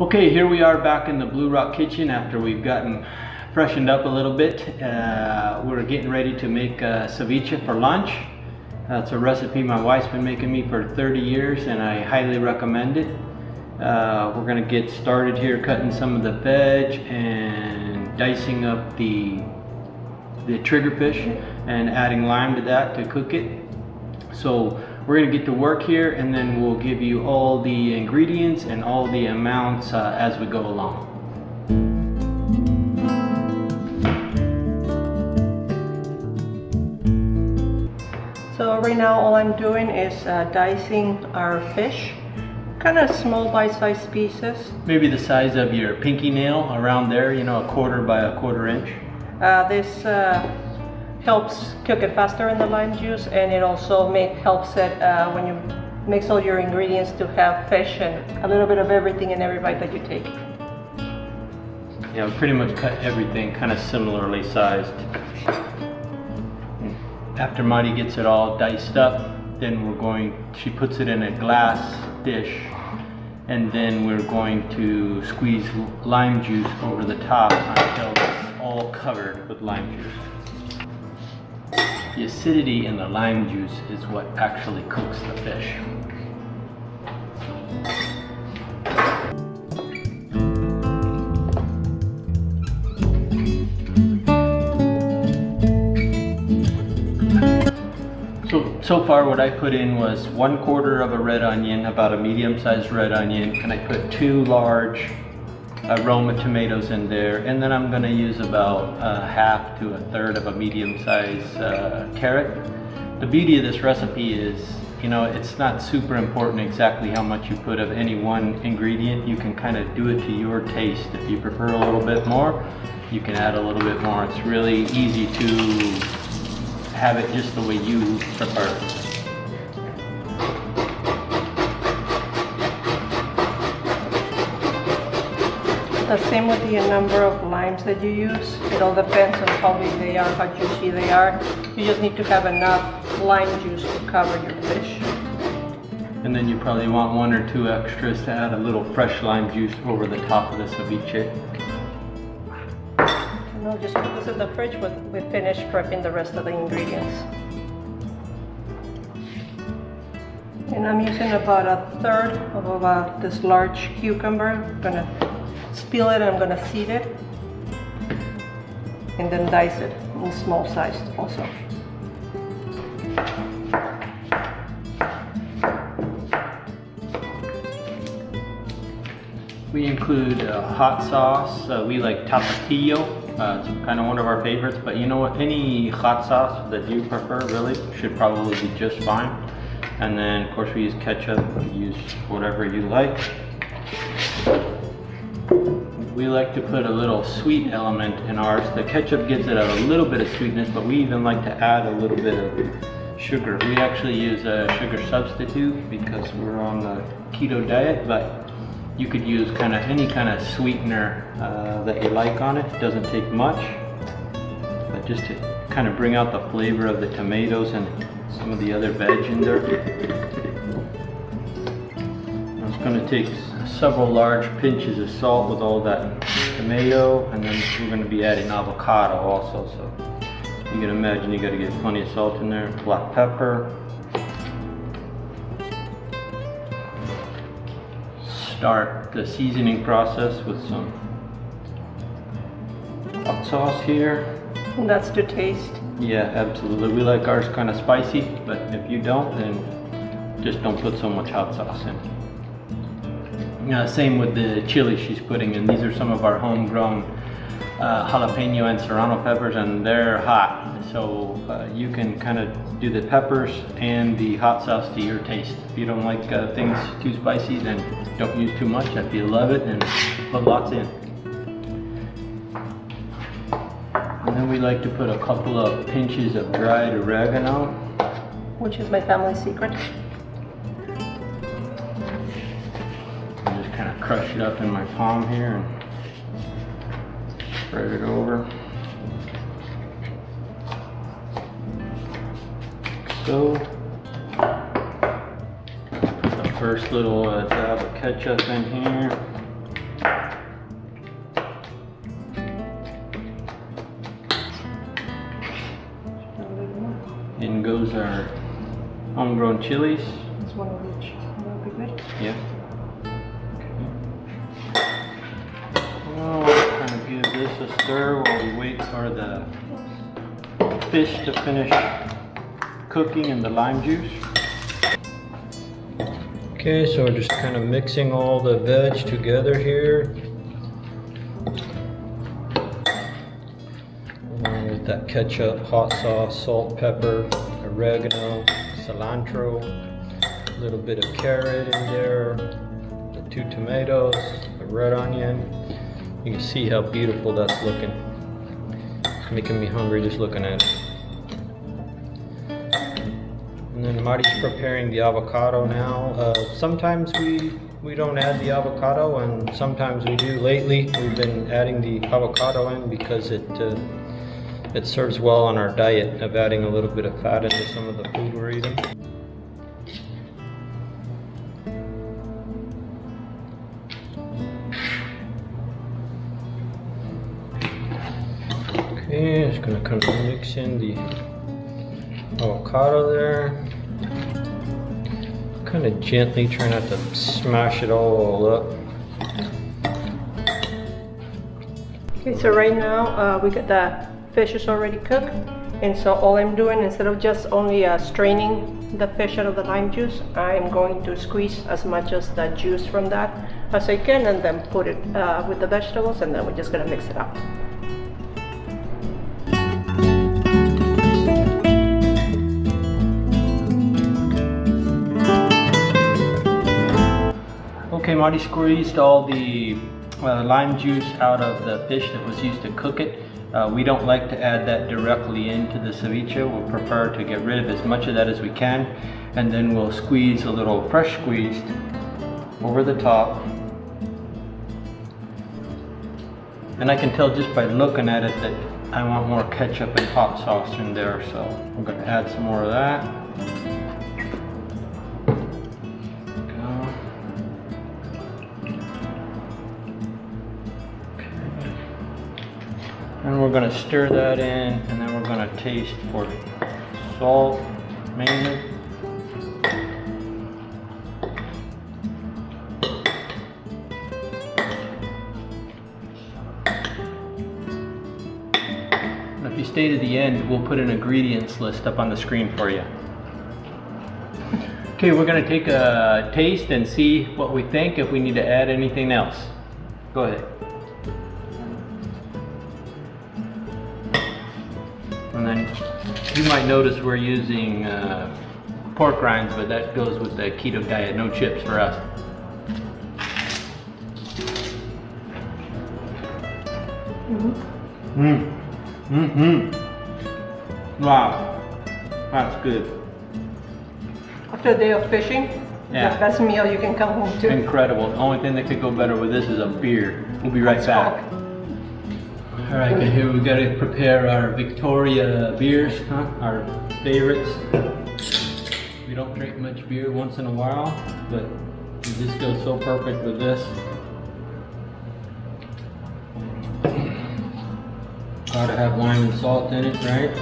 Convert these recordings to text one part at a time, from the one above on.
Okay, here we are back in the Blue Rock kitchen after we've gotten freshened up a little bit. We're getting ready to make ceviche for lunch. It's a recipe my wife's been making me for 30 years and I highly recommend it. We're gonna get started here cutting some of the veg and dicing up the triggerfish and adding lime to that to cook it. So we're gonna get to work here and then we'll give you all the ingredients and all the amounts as we go along. So right now all I'm doing is dicing our fish, kind of small bite-sized pieces. Maybe the size of your pinky nail, around there, you know, 1/4 by 1/4 inch. This helps cook it faster in the lime juice, and it also helps it when you mix all your ingredients to have fish and a little bit of everything in every bite that you take. Yeah, we pretty much cut everything kind of similarly sized. After Marty gets it all diced up, then she puts it in a glass dish, and then we're going to squeeze lime juice over the top until it's all covered with lime juice. The acidity in the lime juice is what actually cooks the fish. So far what I put in was 1/4 of a red onion, about a medium-sized red onion, and I put 2 large Roma tomatoes in there, and then I'm going to use about 1/2 to 1/3 of a medium-sized carrot. The beauty of this recipe is, you know, it's not super important exactly how much you put of any one ingredient. You can kind of do it to your taste. If you prefer a little bit more, you can add a little bit more. It's really easy to have it just the way you prefer. The same with the number of limes that you use. It all depends on how big they are, how juicy they are. You just need to have enough lime juice to cover your fish. And then you probably want 1 or 2 extras to add a little fresh lime juice over the top of the ceviche. And I'll just put this in the fridge when we finish prepping the rest of the ingredients. And I'm using about 1/3 of this large cucumber. I'm gonna peel it and I'm gonna seed it, and then dice it in small sized also. We include hot sauce. We like tapatio. It's kind of one of our favorites, but you know what? Any hot sauce that you prefer really should probably be just fine. And then of course we use ketchup. We use whatever you like. We like to put a little sweet element in ours. The ketchup gives it a little bit of sweetness, but we even like to add a little bit of sugar. We actually use a sugar substitute because we're on the keto diet, but you could use any kind of sweetener that you like on it. It doesn't take much, but just to kind of bring out the flavor of the tomatoes and some of the other veg in there. It's going to take several large pinches of salt with all that tomato, and then we're going to be adding avocado also, so you can imagine you got to get plenty of salt in there. Black pepper. Start the seasoning process with some hot sauce here. And that's to taste. Yeah, absolutely. We like ours kind of spicy, but if you don't, then just don't put so much hot sauce in. Same with the chili she's putting in. These are some of our homegrown jalapeno and serrano peppers, and they're hot. So you can kind of do the peppers and the hot sauce to your taste. If you don't like things too spicy, then don't use too much. If you love it, then put lots in. And then we like to put a couple of pinches of dried oregano, which is my family secret. Kind of crush it up in my palm here and spread it over. So, put the first little dab of ketchup in here. and goes our homegrown chilies. It's one of each. That'll be good. Yeah. Well, we'll kind of give this a stir while we wait for the fish to finish cooking in the lime juice. Okay, so we're just kind of mixing all the veg together here. With that ketchup, hot sauce, salt, pepper, oregano, cilantro, a little bit of carrot in there, the 2 tomatoes, the red onion. You can see how beautiful that's looking. It's making me hungry just looking at it. And then Marty's preparing the avocado now. Sometimes we don't add the avocado, and sometimes we do. Lately we've been adding the avocado in because it serves well on our diet of adding a little bit of fat into some of the food we're eating. Okay, just gonna kind of mix in the avocado there. Kind of gently, try not to smash it all up. Okay, so right now we got the fish is already cooked, and so all I'm doing, instead of just only straining the fish out of the lime juice, I'm going to squeeze as much as the juice from that as I can, and then put it with the vegetables, and then we're just gonna mix it up. Okay, Marty squeezed all the lime juice out of the fish that was used to cook it. We don't like to add that directly into the ceviche. We'll prefer to get rid of as much of that as we can, and then we'll squeeze a little fresh squeezed over the top. And I can tell just by looking at it that I want more ketchup and hot sauce in there, so we're going to add some more of that. And we're going to stir that in, and then we're going to taste for salt mainly. And if you stay to the end, we'll put an ingredients list up on the screen for you. Okay, we're going to take a taste and see what we think, if we need to add anything else. Go ahead. And then you might notice we're using pork rinds, but that goes with the keto diet, no chips for us. Wow, that's good. After a day of fishing, yeah, the best meal you can come home to. Incredible. The only thing that could go better with this is a beer. We'll be right back. All right, good. Here we got to prepare our Victoria beers, our favorites. We don't drink much beer once in a while, but this goes so perfect with this. Gotta have lime and salt in it, right?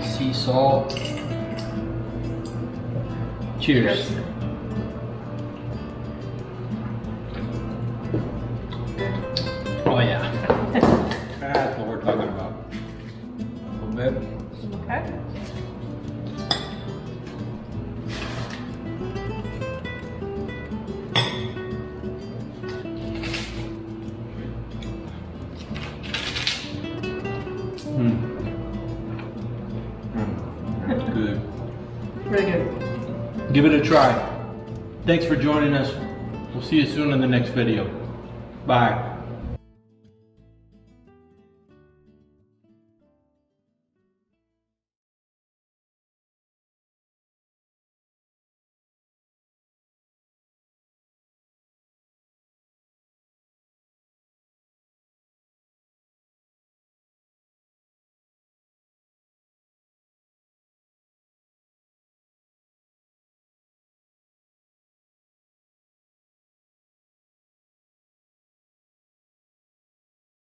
Sea salt. Cheers. Oh yeah. That's what we're talking about. A little bit. Okay. Good. Really good. Give it a try. Thanks for joining us. We'll see you soon in the next video. Bye.